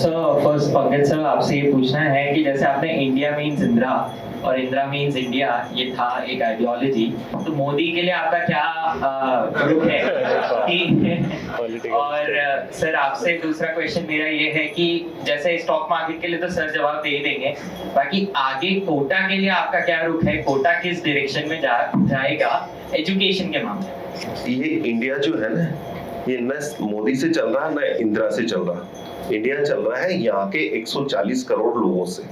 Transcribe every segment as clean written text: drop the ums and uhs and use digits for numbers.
Sir first Pankaj sir आपसे ये पूछना है कि जैसे आपने इंडिया मीन्स इंदिरा और इंदिरा मीन्स इंडिया ये था एक आइडियोलॉजी, तो मोदी के लिए आपका क्या रुख है कि और सर आपसे दूसरा क्वेश्चन मेरा ये है कि जैसे स्टॉक मार्केट के लिए तो सर जवाब दे ही देंगे, बाकी आगे कोटा के लिए आपका क्या रुख है, कोटा किस डायरेक्शन में जाएगा एजुकेशन के मामले में? ये इंडिया जो है ना, ये न मोदी से चल रहा न इंदिरा से चल रहा, इंडिया चल रहा है यहाँ के 140 करोड़ लोगों से।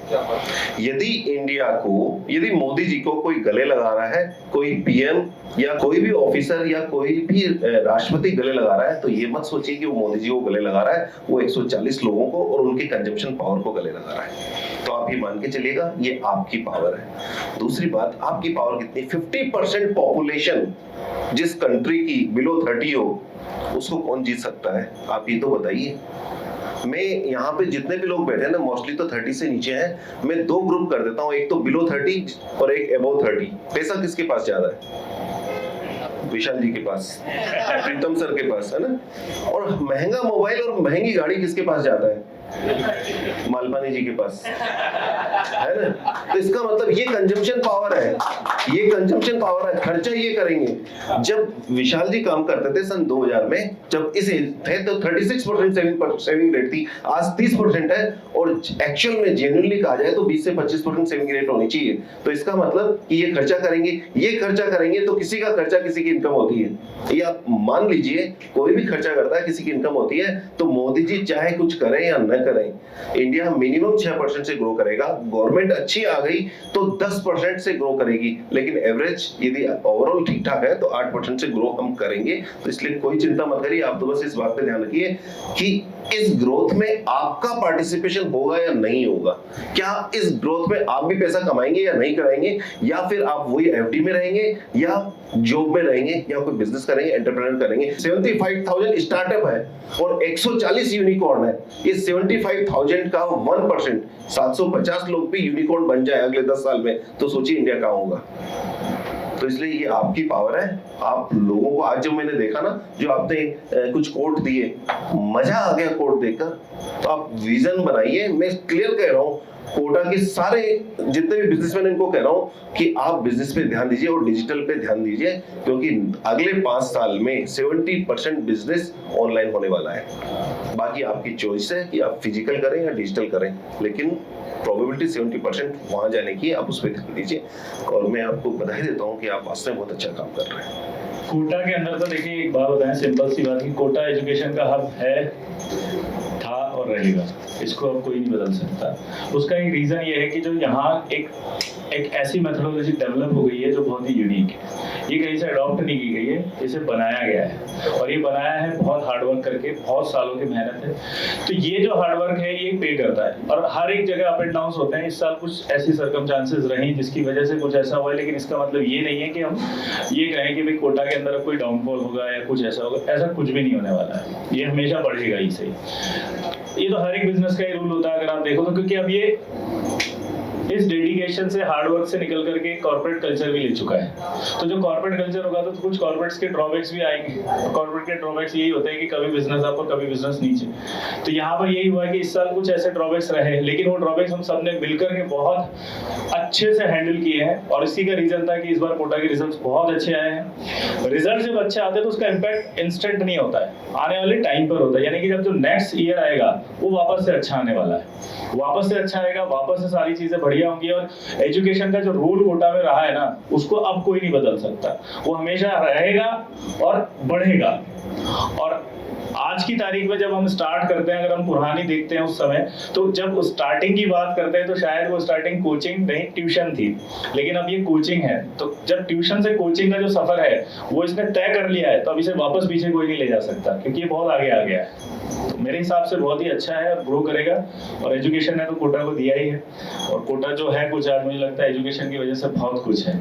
यदि मोदी जी को कोई गले लगा रहा है, कोई पीएम या कोई भी ऑफिसर या कोई भी राष्ट्रपति गले लगा रहा है, तो ये मत सोचिए कि वो मोदी जी को गले लगा रहा है, वो 140 लोगों को और उनके कंजम्पशन पावर को गले लगा रहा है। तो आप ये मान के चलिएगा ये आपकी पावर है। दूसरी बात, आपकी पावर कितनी? 50% पॉपुलेशन जिस कंट्री की बिलो 30 हो, उसको कौन जीत सकता है? आप ये तो बताइए। मैं यहाँ पे जितने भी लोग बैठे हैं ना, मोस्टली तो 30 से नीचे हैं। मैं दो ग्रुप कर देता हूँ, एक तो बिलो 30 और एक अबव 30। पैसा किसके पास ज्यादा है? विशाल जी के पास, प्रीतम सर के पास, है ना। और महंगा मोबाइल और महंगी गाड़ी किसके पास ज्यादा है? मालपानी जी के पास, है ना। तो इसका मतलब ये कंजम्पशन पावर है, ये कंजम्पशन पावर है, खर्चा ये करेंगे। जब विशाल जी काम करते थे सन 2000 में, जब इस थे तो 36% सेविंग रेट थी, आज 30% है। और एक्चुअल में जेन्युइनली कहा जाए तो 20 से 25% सेविंग रेट होनी चाहिए। तो इसका मतलब कि ये खर्चा करेंगे, ये खर्चा करेंगे तो किसी का खर्चा किसी की इनकम होती है। ये आप मान लीजिए, कोई भी खर्चा करता है किसी की इनकम होती है। तो मोदी जी चाहे कुछ करें या न करें, इंडिया मिनिमम 6% से ग्रो करेगा। गवर्नमेंट अच्छी आ गई तो 10% से ग्रो करेगी, लेकिन एवरेज यदि ओवरऑल ठीक ठाक है तो 8% से ग्रो हम करेंगे। तो इसलिए कोई चिंता मत करिए, आप तो बस इस बात पे ध्यान रखिए कि इस ग्रोथ में आपका पार्टिसिपेशन होगा या नहीं होगा। क्या इस ग्रोथ में आप भी पैसा कमाएंगे या नहीं कराएंगे, या फिर आप वही एफडी में रहेंगे या जॉब में रहेंगे या कोई बिजनेस करेंगे, एंटरप्रेन्योर करेंगे। 75,000 स्टार्टअप है और 140 यूनिकॉर्न है। ये 75,000 का 1%, 750 लोग भी यूनिकॉर्न बन जाए अगले 10 साल में, तो सोचिए इंडिया कहाँ होगा। तो इसलिए ये आपकी पावर है। आप लोगों को, आज जब मैंने देखा ना, जो आपने कुछ कोट दिए, मजा आ गया कोट देखकर। तो आप विजन बनाइए। मैं क्लियर कह रहा हूँ, कोटा के सारे जितने भी बिजनेसमैन, इनको कह रहा हूं कि आप बिजनेस पे ध्यान दीजिए और डिजिटल पे ध्यान दीजिए, क्योंकि अगले 5 साल में 70% बिजनेस ऑनलाइन होने वाला है। बाकी आपकी चॉइस है कि आप फिजिकल करें या डिजिटल करें, लेकिन प्रोबेबिलिटी 70% वहां जाने की, आप उस पर ध्यान दीजिए। और मैं आपको बधाई देता हूँ कि आप वास्तव में बहुत अच्छा काम कर रहे हैं। कोटा के अंदर तो देखिए, एक बात बताएं, सिंपल सी बात, कि कोटा एजुकेशन का हब है, था और रहेगा, इसको अब कोई नहीं बदल सकता। उसका एक रीजन ये है कि जो यहाँ एक ऐसी मेथोडोलॉजी डेवलप हो गई है जो बहुत ही यूनिक है। ये कहीं से अडॉप्ट नहीं की गई है, इसे बनाया गया है, और ये बनाया है बहुत हार्डवर्क करके, बहुत सालों की मेहनत है। तो ये जो हार्डवर्क है ये पे करता है, और हर एक जगह अप एंड डाउन होते हैं। इस साल कुछ ऐसी सर्कमस्टांसेस रही जिसकी वजह से कुछ ऐसा हुआ है, लेकिन इसका मतलब ये नहीं है कि हम ये कहें कि भाई कोटा के अंदर कोई डाउनफॉल होगा या कुछ ऐसा होगा। ऐसा कुछ भी नहीं होने वाला है, ये हमेशा बढ़ेगा ही सही। ये तो हर एक बिजनेस का ही रूल होता है अगर आप देखो तो, क्योंकि अब ये इस डेडिकेशन से, हार्डवर्क से निकल करके कॉर्पोरेट कल्चर भी ले चुका है। तो जो कॉर्पोरेट कल्चर होगा तो कुछ कॉर्पोरेट्स के ड्रॉबैक्स भी आएंगे। कॉर्पोरेट के ड्रॉबैक्स यही होते हैं कि कभी बिजनेस अप और कभी बिजनेस नीचे। तो यहाँ पर यही हुआ है कि इस साल कुछ ऐसे ड्रॉबैक्स रहे, लेकिन वो ड्रॉबैक्स हम सबने मिलकर के बहुत अच्छे से हैंडल किए हैं, और इसी का रीजन था कि इस बार कोटा के रिजल्ट्स बहुत अच्छे आए हैं। रिजल्ट जब अच्छे आते हैं तो उसका इम्पैक्ट इंस्टेंट नहीं होता है, आने वाले टाइम पर होता है। यानी कि जब जो नेक्स्ट ईयर आएगा वो वापस से अच्छा आने वाला है, वापस से अच्छा आएगा, वापस से सारी चीजें बढ़िया होंगी। और एजुकेशन का जो रूल कोटा में रहा है ना, उसको अब कोई नहीं बदल सकता, वो हमेशा रहेगा और बढ़ेगा। और आज की तारीख में जब हम स्टार्ट करते हैं, अगर हम पुरानी देखते हैं उस समय, तो जब स्टार्टिंग की बात करते हैं तो शायद वो स्टार्टिंग कोचिंग नहीं, ट्यूशन थी, लेकिन अब ये कोचिंग है। तो जब ट्यूशन से कोचिंग का जो सफर है वो इसने तय कर लिया है, तो अब इसे वापस पीछे कोई नहीं ले जा सकता, क्योंकि ये बहुत आगे आ गया है। तो मेरे हिसाब से बहुत ही अच्छा है और ग्रो करेगा। और एजुकेशन ने तो कोटा को दिया ही है, और कोटा जो है कुछ, आज मुझे लगता है एजुकेशन की वजह से बहुत कुछ है।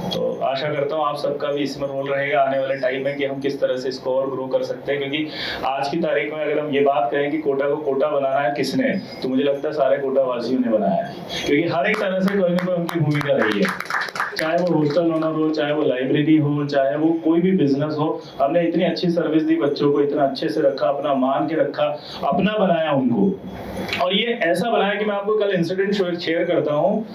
तो आशा करता हूँ आप सबका भी इसमें रोल रहेगा आने वाले टाइम में, कि हम किस तरह से इसको और ग्रो कर सकते हैं। क्योंकि आज की तारीख में अगर हम ये बात करें कि कोटा को कोटा बनाना है किसने, तो मुझे लगता है सारे कोटा वासियों ने बनाया है, क्योंकि हर एक तरह से कोई ना कोई उनकी भूमिका रही है। चाहे वो हॉस्टल ओनर हो, चाहे वो लाइब्रेरी हो, चाहे वो कोई भी बिजनेस हो, हमने इतनी अच्छी सर्विस दी बच्चों को, इतना अच्छे से रखा, अपना मान के रखा, अपना बनाया उनको। और ये ऐसा बनाया कि मैं आपको कल इंसिडेंट शेयर करता हूँ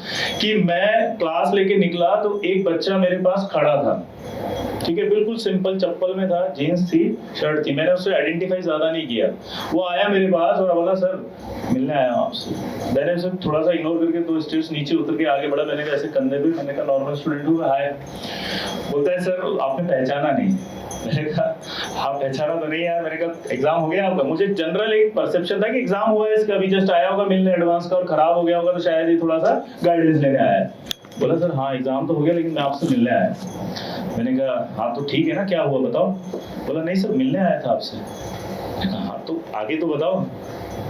कि मैं क्लास लेके निकला तो एक बच्चा मेरे पास खड़ा था, ठीक है, बिल्कुल सिंपल चप्पल में था, जीन्स थी, शर्ट थी, मैंने उससे आइडेंटिफाई ज्यादा नहीं किया। वो आया मेरे पास और बोला सर मिलने आया हूं आपसे। मैंने उसे थोड़ा सा इग्नोर करके 2 स्टेप्स नीचे उतर के आगे बढ़ा, मैंने कहा ऐसे कंधे पे, मैंने कहा नॉर्मल स्टूडेंट हूँ, हाय। बोलता है सर आपने पहचाना नहीं। मैंने कहा हाँ पहचाना तो नहीं यार। मैंने कहा एग्जाम हो गया आपका? मुझे जनरल एक परसेप्शन था कि एग्जाम हुआ है इसका, अभी जस्ट आया होगा मिलने एडवांस का और खराब हो गया होगा तो शायद ये थोड़ा सा गाइडेंस लेने आया है। बोला सर हाँ एग्जाम तो हो गया लेकिन मैं आपसे मिलने आया। मैंने कहा हाँ तो ठीक है ना, क्या हुआ बताओ? बोला नहीं सर मिलने आया था आपसे। मैंने कहा हाँ तो आगे तो बताओ।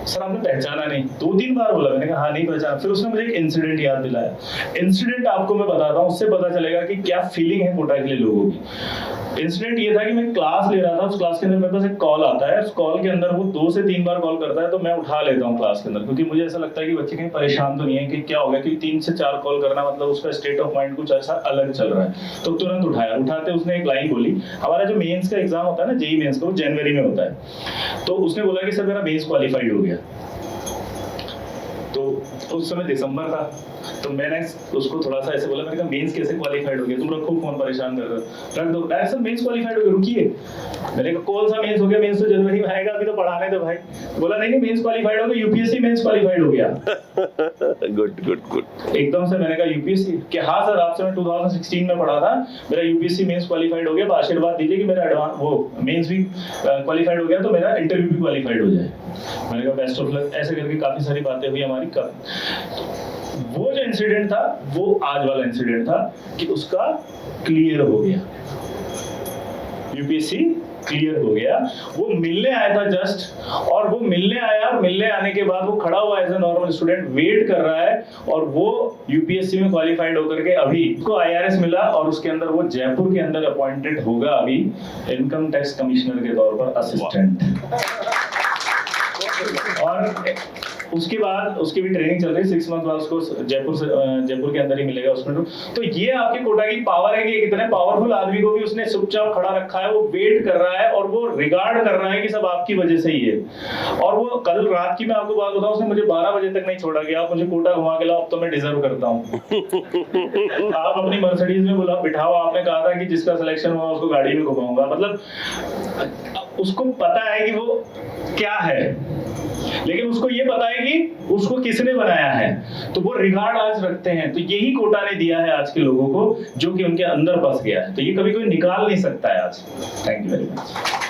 सर आपने पहचाना नहीं। 2-3 बार बोला। मैंने कहा हाँ नहीं पहचाना। फिर उसने मुझे एक इंसिडेंट याद दिलाया। इंसिडेंट आपको मैं बताता हूँ, उससे पता चलेगा कि क्या फीलिंग है कोटा के लिए लोगों की। इंसिडेंट ये था कि मैं क्लास ले रहा था, उस क्लास के अंदर मेरे पास एक कॉल आता है, उस कॉल के अंदर वो 2 से 3 बार कॉल करता है तो मैं उठा लेता हूँ क्लास के अंदर, क्योंकि मुझे ऐसा लगता है कि बच्चे कहीं परेशान तो नहीं है कि क्या हो गया, क्योंकि 3 से 4 कॉल करना मतलब उसका स्टेट ऑफ माइंड कुछ ऐसा अलग चल रहा है। तो तुरंत उठाया, उठाते उसने एक लाइन बोली, हमारा जो मेंस का एग्जाम होता है ना, जेईई मेंस का, वो जनवरी में होता है। तो उसने बोला कि सर मेरा मेंस क्वालिफाइड हो गया। तो उस समय दिसंबर था, तो मैंने उसको थोड़ा सा ऐसे बोला, मैंने कहा मेंस कैसे क्वालिफाइड हो गया? तुम रखो फोन, परेशान कर रहे हो, रख दो। डायरेक्ट सर मेंस क्वालिफाइड हो गया, रुकिए। मैंने कहा कौन सा मेंस हो गया? मेंस तो जनवरी में आएगा, अभी तो पढ़ाने दो भाई। बोला नहीं नहीं मेंस क्वालिफाइड हो गया, यूपीएससी मेंस क्वालिफाइड हो गया। Good good good. एकदम से मैंने कहा यूपीएससी कि हाँ सर आपसे मैं 2016 में पढ़ा था, मेरा यूपीएससी मेंस क्वालिफाइड हो गया, आशीर्वाद दीजिए कि मेरा एडवांस वो मेंस भी क्वालिफाइड हो गया तो मेरा इंटरव्यू भी क्वालिफाइड हो जाए। मैंने कहा बेस्ट ऑफ लक। ऐसे करके काफी सारी बातें हुई हमारी। वो जो इंसिडेंट था वो आज वाला इंसिडेंट था कि उसका क्लियर हो गया, यूपीएससी क्लियर हो गया। वो मिलने आया था जस्ट, और वो मिलने आया, मिलने आने के बाद वो खड़ा हुआ as a normal student wait कर रहा है, और वो यूपीएससी में क्वालिफाइड होकर के अभी उसको आईआरएस मिला, और उसके अंदर वो जयपुर के अंदर अपॉइंटेड होगा अभी इनकम टैक्स कमिश्नर के तौर पर असिस्टेंट। और उसके बाद उसकी भी ट्रेनिंग चल रही है, 6 मंथ बाद उसको जयपुर के अंदर ही मिलेगा उसमें। तो ये आपके कोटा की पावर है कि कितने पावरफुल आदमी को भी उसने चुपचाप खड़ा रखा है, वो वेट कर रहा है और वो रिगार्ड कर रहा है कि सब आपकी वजह से ही है। और वो कल रात की मैं आपको बात बताऊं, उसने मुझे 12 बजे तक नहीं छोड़ा कि आप मुझे कोटा घुमा के लाओ, अब तो मैं डिजर्व करता हूँ। आप अपनी मर्सिडीज में बुला बिठाओ, आपने कहा था कि जिसका सिलेक्शन हुआ उसको गाड़ी में घुमाऊंगा। मतलब उसको पता है कि वो क्या है, लेकिन उसको ये पता है कि उसको किसने बनाया है, तो वो रिगार्ड आज रखते हैं। तो यही कोटा ने दिया है आज के लोगों को, जो कि उनके अंदर बस गया है, तो ये कभी कोई निकाल नहीं सकता है आज। Thank you very much.